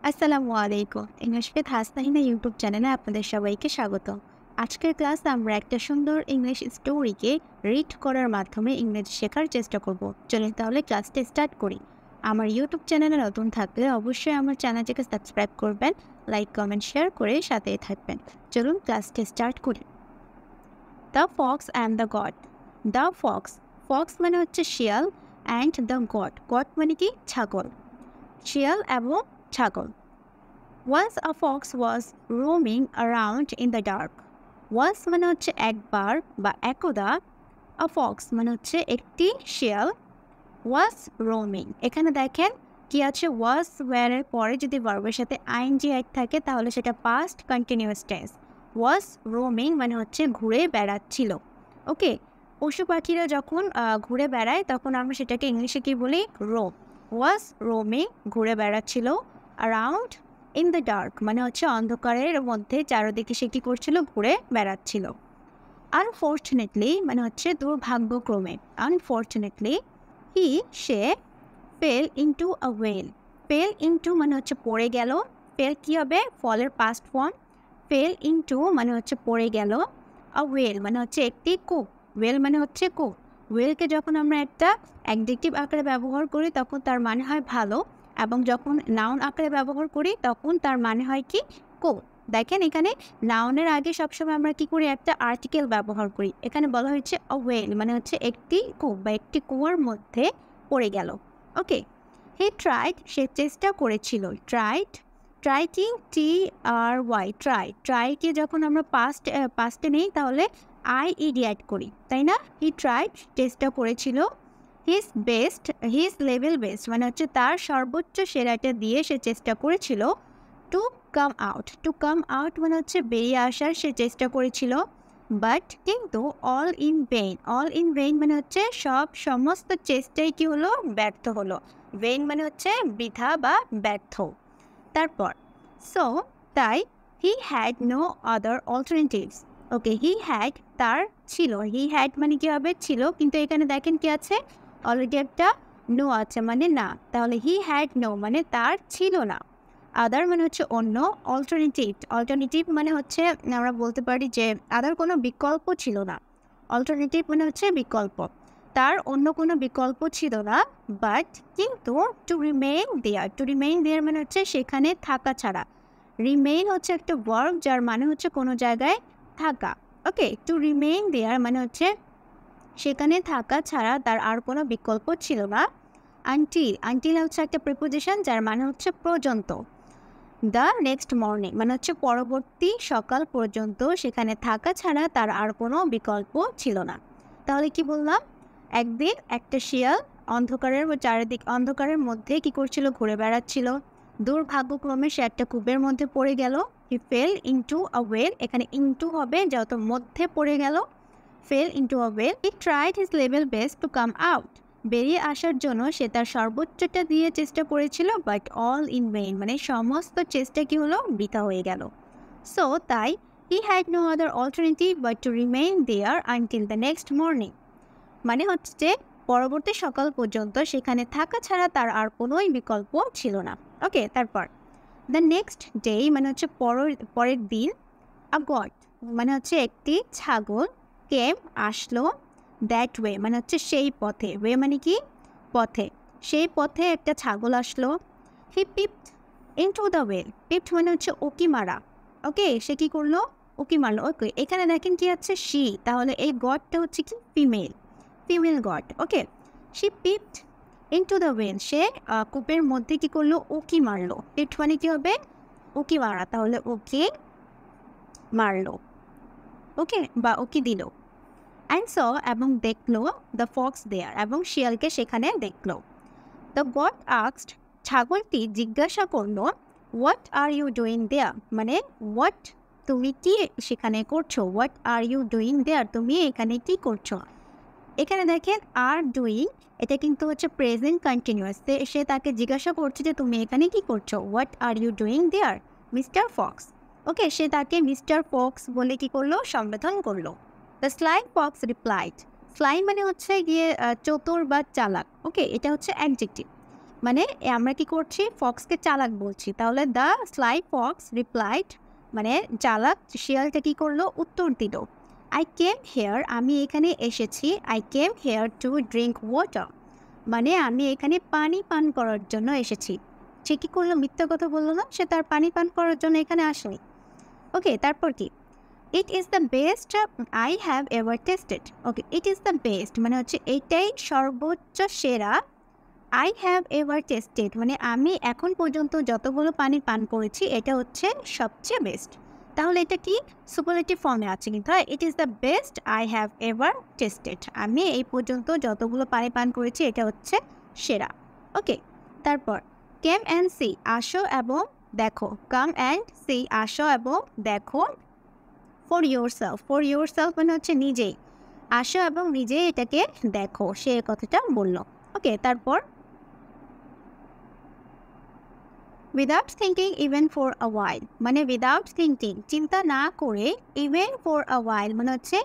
আসসালামু আলাইকুম। English with Hasnahina YouTube চ্যানেলে আপনাদের সবাইকে স্বাগত। আজকের ক্লাসে আমরা একটা সুন্দর ইংলিশ স্টোরিকে রিড করার মাধ্যমে ইংরেজি শেখার চেষ্টা করব। চলুন তাহলে ক্লাসটা স্টার্ট করি। আমার ইউটিউব চ্যানেলে নতুন থাকলে অবশ্যই আমার চ্যানেলটিকে সাবস্ক্রাইব করবেন, লাইক, কমেন্ট, শেয়ার করে সাথেই থাকবেন। চলুন ক্লাসটা স্টার্ট করি। The Fox and the god. The Fox, Fox মানে হচ্ছে শিয়াল, অ্যান্ড দ্য গড, গড মানে কি ছাগল, শিয়াল এবং ছাগল। Once a fox was roaming around in the dark. Once মানে হচ্ছে একবার বা একদা, a fox মানে হচ্ছে একটি শিয়াল, was roaming। এখানে দেখেন কি আছে, was where এর পরে যদি ভার্বের সাথে আইএনজি অ্যাড থাকে তাহলে সেটা past continuous tense. was roaming মানে হচ্ছে ঘুরে বেড়াচ্ছিল। ওকে, পশু পাখিরা যখন ঘুরে বেড়ায় তখন আমরা সেটাকে ইংলিশে কি বলি? রোম। was roaming ঘুরে বেড়াচ্ছিল, around ইন দ্য ডার্ক মানে হচ্ছে অন্ধকারের মধ্যে চারদিকে সে কী করছিল? ঘুরে বেড়াচ্ছিল। আনফর্চুনেটলি মানে হচ্ছে দুর্ভাগ্যক্রমে, আনফর্চুনেটলি সে fell into a well. Fell into মানে হচ্ছে পড়ে গেল, ফেল কী হবে? ফলের পাস্ট ফর্ম। ফেল ইনটু মানে হচ্ছে পড়ে গেল, আ ওয়েল মানে হচ্ছে একটি কূপ। ওয়েল মানে হচ্ছে কূপ। ওয়েলকে যখন আমরা একটা অ্যাডজেক্টিভ আকারে ব্যবহার করি তখন তার মানে হয় ভালো, এবং যখন নাউন আকারে ব্যবহার করি তখন তার মানে হয় কি? কূপ। দেখেন এখানে নাউনের আগে সবসময় আমরা কি করি? একটা আর্টিকেল ব্যবহার করি। এখানে বলা হয়েছে আ ওয়েল মানে হচ্ছে একটি কূপ বা একটি কুয়ার মধ্যে পড়ে গেল। ওকে, হি ট্রাইড সে চেষ্টা করেছিল। ট্রাইড, ট্রাইটি টি আর ওয়াই, ট্রাই। ট্রাইকে যখন আমরা পাস্টে নেই তাহলে আইইডি অ্যাড করি, তাই না? হি ট্রাইড চেষ্টা করেছিল, his best, his level best মানে হচ্ছে তার সর্বোচ্চ সেরাটা দিয়ে সে চেষ্টা করেছিল, to come out. To come out মানে হচ্ছে বেরিয়ে আসার সে চেষ্টা করেছিল, বাট কিন্তু all in vain. All in vain মানে হচ্ছে সমস্ত চেষ্টাই কি হলো? ব্যর্থ হলো। ভেইন মানে হচ্ছে বৃথা বা ব্যর্থ। তারপর সো তাই he had no other alternatives. Okay, he had তার ছিল, হি হ্যাড মানে কি হবে? ছিল, কিন্তু এখানে দেখেন কি আছে? অলরেডি একটা নো আছে মানে না, তাহলে হি হ্যাড নো মানে তার ছিল না। আদার মানে হচ্ছে অন্য, অল্টারনেটিভ, অল্টারনেটিভ মানে হচ্ছে আমরা বলতে পারি যে আদার কোনো বিকল্প ছিল না। অল্টারনেটিভ মানে হচ্ছে বিকল্প, তার অন্য কোনো বিকল্প ছিল না। বাট কিন্তু to remain there, to remain there মানে হচ্ছে সেখানে থাকা ছাড়া। রিমেইন হচ্ছে একটা ভার্ব যার মানে হচ্ছে কোনো জায়গায় থাকা। ওকে, টু রিমেইন দেয়ার মানে হচ্ছে সেখানে থাকা ছাড়া তার আর কোনো বিকল্প ছিল না। আনটিল, আনটিল হচ্ছে একটা প্রিপোজিশন যার মানে হচ্ছে পর্যন্ত। দ্য নেক্সট মর্নিং মানে হচ্ছে পরবর্তী সকাল পর্যন্ত সেখানে থাকা ছাড়া তার আর কোনো বিকল্প ছিল না। তাহলে কি বললাম? একদিন একটা শিয়াল অন্ধকারের মধ্যে কি করছিল? ঘুরে বেড়াচ্ছিল। দুর্ভাগ্যক্রমে সে একটা কূপের মধ্যে পড়ে গেল। He fell into a well, এখানে ইনটু হবে যত মধ্যে পড়ে গেল। Fell into a well. He tried his level best to come out, বেরিয়ে আসার জন্য সে তার সর্বোচ্চটা দিয়ে চেষ্টা করেছিল, বাট অল ইন ভেইন মানে সমস্ত চেষ্টা কি হলো? বৃথা হয়ে গেল। সো তাই he had no other alternative but to remain there until the next morning মানে হচ্ছে যে পরবর্তী সকাল পর্যন্ত সেখানে থাকা ছাড়া তার আর কোনোই বিকল্প ছিল না। ওকে, তারপর দ্য নেক্সট ডে মানে হচ্ছে পরের দিন। আ গড মানে হচ্ছে একটি ছাগল, কেম আসলো, দ্যাট ওয়ে মানে হচ্ছে সেই পথে, ওয়ে মানে কি? পথে, সেই পথে একটা ছাগল আসলো। He peeped into the well, peeped মানে হচ্ছে উকি মারা। ওকে, সে কি করলো? উকি মারলো। ওকে, এখানে দেখেন কি আছে? শি, তাহলে এই গডটা হচ্ছে কি? Female, female god. Okay, she peeped into the well, সে কূপের মধ্যে কি করলো? উকি মারলো। পিপড মানে কি হবে? উকি মারা, তাহলে উকি মারলো। ওকে, বা উকি দিল। অ্যান্ড স এবং দেখলো, দ্য ফক্স দেয়ার এবং শিয়ালকে সেখানে দেখলো। দ্য গড আস্কড, ছাগলটি জিজ্ঞাসা করলো, হোয়াট আর ইউ ডুইং দেয়ার মানে হোয়াট, তুমি কি সেখানে করছো? হোয়াট আর ইউ ডুইং দেয়ার, তুমি এখানে কি করছো? এখানে দেখেন আর ডুইং, এটা কিন্তু হচ্ছে প্রেজেন্ট কন্টিনিউয়াস। সে তাকে জিজ্ঞাসা করছে যে তুমি এখানে কি করছো? What are you doing there mister fox. Okay, সে তাকে মিস্টার ফক্স বলে কি করলো? সম্বোধন করলো। The sly fox replied, sly মানে হচ্ছে গিয়ে চতুর বা চালাক। ওকে, এটা হচ্ছে অ্যাডজেক্টিভ। মানে আমরা কি করছি, ফক্সকে চালাক বলছি। তাহলে দ্য স্লাই ফক্স রিপ্লাইড, মানে চালাক শিয়ালটা কি করলো, উত্তর দিল, আই কেম হেয়ার, আমি এখানে এসেছি, I came here to drink water, মানে আমি এখানে পানি পান করার জন্য এসেছি। সে কী করলো, মিথ্যা কথা বললো না, সে তার পানি পান করার জন্য এখানে আসেনি। ওকে, তারপর কি, it is the best I have ever tasted. Okay, it is the best মানে হচ্ছে এটাই সর্বোচ্চ সেরা, আই হ্যাভ এভার টেস্টেড মানে আমি এখন পর্যন্ত যতগুলো পানি পান করেছি এটা হচ্ছে সবচেয়ে বেস্ট। তাহলে এটা কি সুপারলেটিভ ফর্মে আছে কিন্তু, it is the best I have ever tasted, আমি এই পর্যন্ত যতগুলো পানি পান করেছি এটা হচ্ছে সেরা। ওকে, তারপর কেম অ্যান্ড সি, আসো এবং দেখো, কাম অ্যান্ড সি, আসো এবং দেখো, ফর ইউর সেলফ মানে হচ্ছে নিজেই, আসো এবং নিজেই এটাকে দেখো, সে কথাটা বললো। ওকে, তারপর without thinking even for a while, মানে উইদাউট থিঙ্কিং চিন্তা না করে, ইভেন ফর আ ওয়াইল মানে হচ্ছে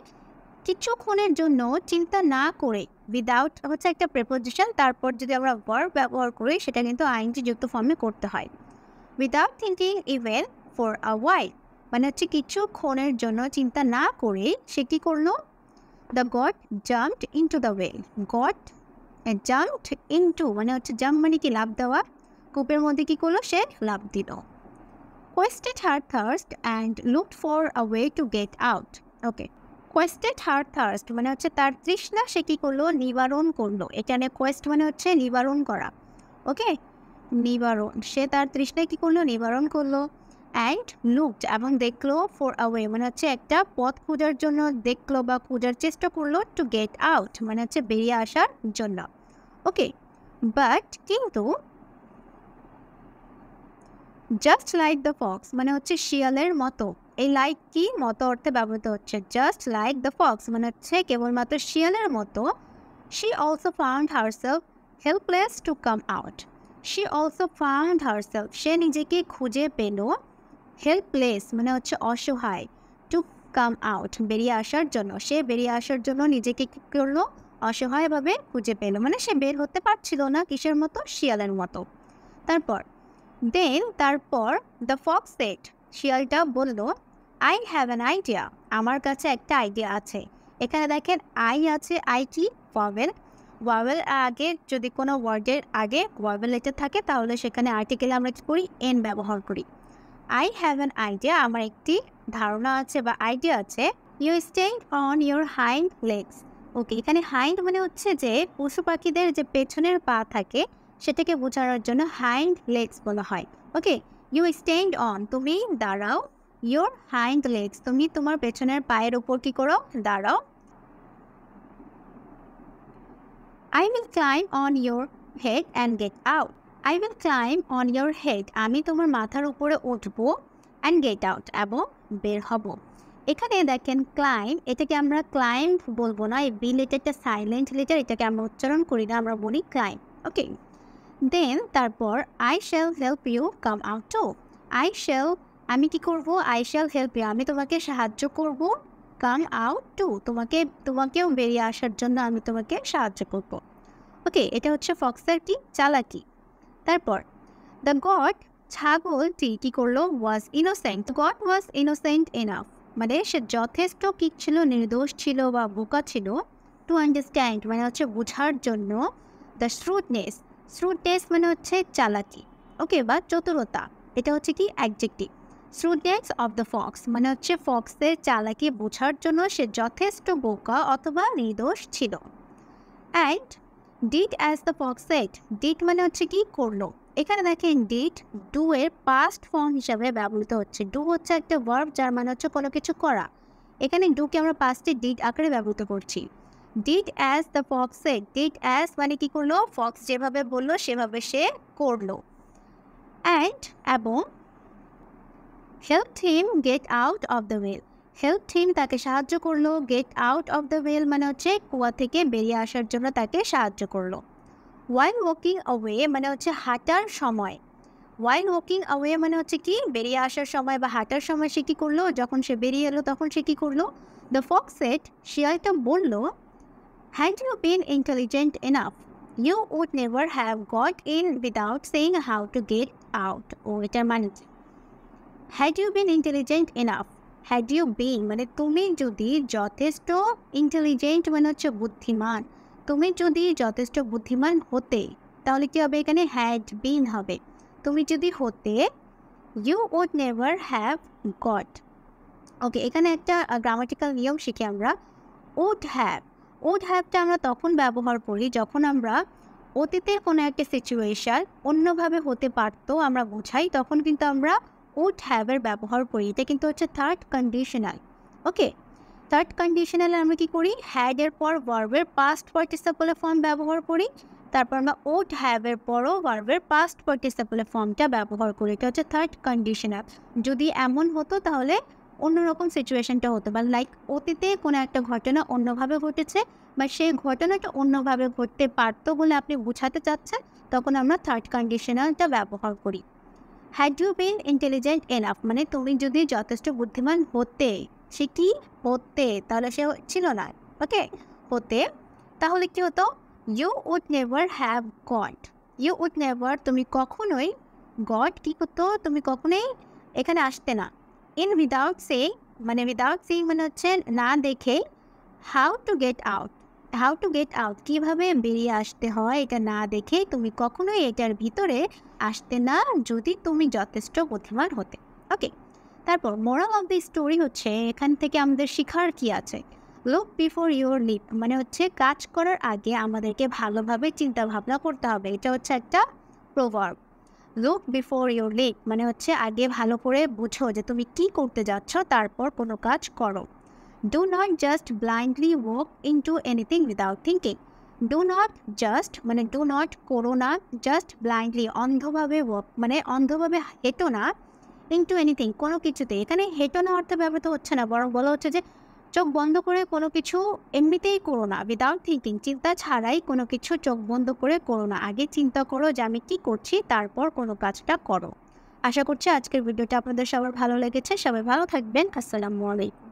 কিছুক্ষণের জন্য চিন্তা না করে, উইদাউট হচ্ছে একটা প্রেপোজিশন, তারপর যদি আমরা ভার্ব ব্যবহার করি সেটা কিন্তু আইএনজি যুক্ত ফর্মে করতে হয়। Without thinking even for a while মানে হচ্ছে কিছুক্ষণের জন্য চিন্তা না করে সে কী করলো, the god jumped into the well, god jumped into মানে হচ্ছে জাম্প মানে কি লাফ দেওয়া, কূপের মধ্যে কী করলো, সে লাফ দিল। Quenched her thirst and looked for a way to get out. Okay, quenched her thirst মানে হচ্ছে তার তৃষ্ণা সে কী করলো, নিবারণ করলো। এখানে কোয়েস্ট মানে হচ্ছে নিবারণ করা। ওকে, নিবারণ, সে তার তৃষ্ণায় কী করলো, নিবারণ করলো। অ্যান্ড লুকড এবং দেখলো, ফর আ ওয়ে মানে হচ্ছে একটা পথ খোঁজার জন্য দেখলো বা খোঁজার চেষ্টা করলো, টু গেট আউট মানে হচ্ছে বেরিয়ে আসার জন্য। ওকে, বাট কিন্তু, জাস্ট লাইক দ্য ফক্স মানে হচ্ছে শিয়ালের মতো, এই লাইক কি মতো অর্থে ব্যবহৃত হচ্ছে, জাস্ট লাইক দ্য ফক্স মানে হচ্ছে কেবলমাত্র শিয়ালের মতো, she also found herself helpless to come out, she also found herself সে নিজেকে খুঁজে পেল, হেল্পলেস মানে হচ্ছে অসহায়, টু কাম আউট বেরিয়ে আসার জন্য, সে বেরিয়ে আসার জন্য নিজেকে কী করলো, অসহায়ভাবে খুঁজে পেল, মানে সে বের হতে পারছিল না, কিসের মতো, শিয়ালের মতো। তারপর দেন তারপর দ্য ফক্স সেড, শিয়ালটা বলল, আই হ্যাভ অ্যান আইডিয়া, আমার কাছে একটা আইডিয়া আছে। এখানে দেখেন আই আছে, আই কি ভাওয়েল, ভাওয়েল আগে যদি কোনো ওয়ার্ডের আগে ভাওয়েল লেটার থাকে তাহলে সেখানে আর্টিকেলে আমরা কী করি, এন ব্যবহার করি। আই হ্যাভ অ্যান আইডিয়া আমার একটি ধারণা আছে বা আইডিয়া আছে। You stand on your hind legs. Okay, এখানে হাইন্ড মানে হচ্ছে যে পশু পাখিদের যে পেছনের পা থাকে সেটাকে বোঝানোর জন্য হাইন্ড লেগস বলা হয়। ওকে, ইউ স্ট্যান্ড অন তুমি দাঁড়াও, ইউর হাইন্ড লেগস তুমি তোমার পেছনের পায়ের উপর কী করো, দাঁড়াও। I will climb on your head and get out, I will climb on your head আমি তোমার মাথার উপরে উঠবো, অ্যান্ড গেট আউট এবং বের হব। এখানে দেখেন ক্লাইম্ব, এটাকে আমরা ক্লাইম্ব বলবো না, এই বি লেটারটা সাইলেন্ট লেটার, এটাকে আমরা উচ্চারণ করি না, আমরা বলি ক্লাইম্ব। ওকে, দেন তারপর I shall help you come out to, I shall আমি কি করব, আই শ্যাল হেল্প ইউ আমি তোমাকে সাহায্য করব, কাম আউট টু তোমাকেও বেরিয়ে আসার জন্য আমি তোমাকে সাহায্য করব। ওকে, এটা হচ্ছে ফক্সের কি চালাকি। তারপর দ্য গড ছাগলটি কী করলো, ওয়াজ ইনোসেন্ট, গড ওয়াজ ইনোসেন্ট এনাফ মানে সে যথেষ্ট কি ছিল, নির্দোষ ছিল বা বোকা ছিল, টু আন্ডারস্ট্যান্ড মানে হচ্ছে বোঝার জন্য, দ্য শ্রুডনেস, শ্রুডনেস মানে হচ্ছে চালাকি, ওকে বা চতুরতা, এটা হচ্ছে কি অ্যাডজেক্টিভ। শ্রুডনেস অফ দ্য ফক্স মানে হচ্ছে ফক্সের চালাকি বোঝার জন্য সে যথেষ্ট বোকা অথবা নির্দোষ ছিল। And did as the fox said, did মানে হচ্ছে কি করলো। এখানে দেখেন ডিড ডু এর পাস্ট ফর্ম হিসাবে ব্যবহৃত হচ্ছে। ডু হচ্ছে একটা ভার্ব যার মানে হচ্ছে কোনো কিছু করা। এখানে ডুকে আমরা পাস্টে ডিড আকারে ব্যবহৃত করছি। Did as the fox said, did as মানে কি করলো, ফক্স যেভাবে বললো সেভাবে সে করলো। অ্যান্ড এবং help him get out of the well, help him তাকে সাহায্য করলো, get out of the well মানে হচ্ছে কুয়া থেকে বেরিয়ে আসার জন্য তাকে সাহায্য করলো। ওয়াইল ওয়াকিং অ্যাওয়ে মানে হচ্ছে হাঁটার সময়, ওয়াইল ওয়াকিং অ্যাওয়ে মানে হচ্ছে কি বেরিয়ে আসার সময় বা হাঁটার সময় সে কী করলো, যখন সে বেরিয়ে এলো তখন সে কী করলো, দ্য ফক্স সেড শিয়ালটা বলল, had you been intelligent enough, You would never have got in without saying how to get out. ও এটার মানে কি? Had you been intelligent enough? Had you been মানে তুমি যদি যথেষ্ট ইন্টেলিজেন্ট মানে হচ্ছে বুদ্ধিমান, তুমি যদি যথেষ্ট বুদ্ধিমান হতে, তাহলে কি হবে এখানে হ্যাড বিন হবে। তুমি যদি হতে, you would never have got. Okay, এখানে একটা গ্রামাটিক্যাল নিয়ম শিখি আমরা। উড হ্যাভটা আমরা তখন ব্যবহার করি যখন আমরা অতীতের কোনো একটা সিচুয়েশান অন্যভাবে হতে পারতো আমরা বোঝাই, তখন কিন্তু আমরা উড হ্যাভের ব্যবহার করি। এটা কিন্তু হচ্ছে থার্ড কন্ডিশনাল। ওকে, থার্ড কন্ডিশনালে আমরা কী করি, হ্যাডের পর ভার্বের পাস্ট পার্টিসিপেল ফর্ম ব্যবহার করি, তারপর আমরা উড হ্যাভের পরও ভার্বের পাস্ট পার্টিসিপেল ফর্মটা ব্যবহার করি। এটা হচ্ছে থার্ড কন্ডিশনাল। যদি এমন হতো তাহলে অন্যরকম সিচুয়েশানটা হতো, বা লাইক অতীতে কোনো একটা ঘটনা অন্যভাবে ঘটেছে বা সেই ঘটনাটা অন্যভাবে ঘটতে পারতো বলে আপনি বোঝাতে চাচ্ছেন, তখন আমরা থার্ড কন্ডিশনালটা ব্যবহার করি। Had you been intelligent enough মানে তুমি যদি যথেষ্ট বুদ্ধিমান হতে, সে কি হতে, তাহলে সে ছিল না। ওকে, হতে, তাহলে কি হতো, you would never have got. You would never তুমি কখনোই, গট কী করতো, তুমি কখনোই এখানে আসতে না। ইন উইদাউট সেইং মানে মানে হচ্ছে না দেখে, হাউ টু গেট আউট কীভাবে বেরিয়ে আসতে হয় এটা না দেখে তুমি কখনোই এটার ভিতরে আসতে না যদি তুমি যথেষ্ট বুদ্ধিমান হতে। ওকে, তারপর মোরাল অফ দ্য স্টোরি হচ্ছে এখান থেকে আমাদের শেখার কি আছে। লুক বিফোর ইউর লিভ মানে হচ্ছে কাজ করার আগে আমাদেরকে ভালোভাবে চিন্তা ভাবনা করতে হবে। এটা হচ্ছে একটা proverb. Look before your leap মানে হচ্ছে আগে ভালো করে বুঝো যে তুমি কি করতে যাচ্ছ, তারপর কোনো কাজ করো। Do not just blindly walk into anything without thinking. Do not just মানে ডু নট করো না, জাস্ট ব্লাইন্ডলি অন্ধভাবে ওয়াক মানে অন্ধভাবে হেঁটো না, ইনটু এনিথিং কোনো কিছুতে। এখানে হেঁটো না অর্থে ব্যবহৃত হচ্ছে না, বরং বলা হচ্ছে যে চোখ বন্ধ করে কোনো কিছু এমনিতেই করো না, উইদাউট থিঙ্কিং চিন্তা ছাড়াই কোনো কিছু চোখ বন্ধ করে করো না, আগে চিন্তা করো যে আমি কী করছি, তারপর কোনো কাজটা করো। আশা করছি আজকের ভিডিওটা আপনাদের সবার ভালো লেগেছে। সবাই ভালো থাকবেন। আসসালামু আলাইকুম।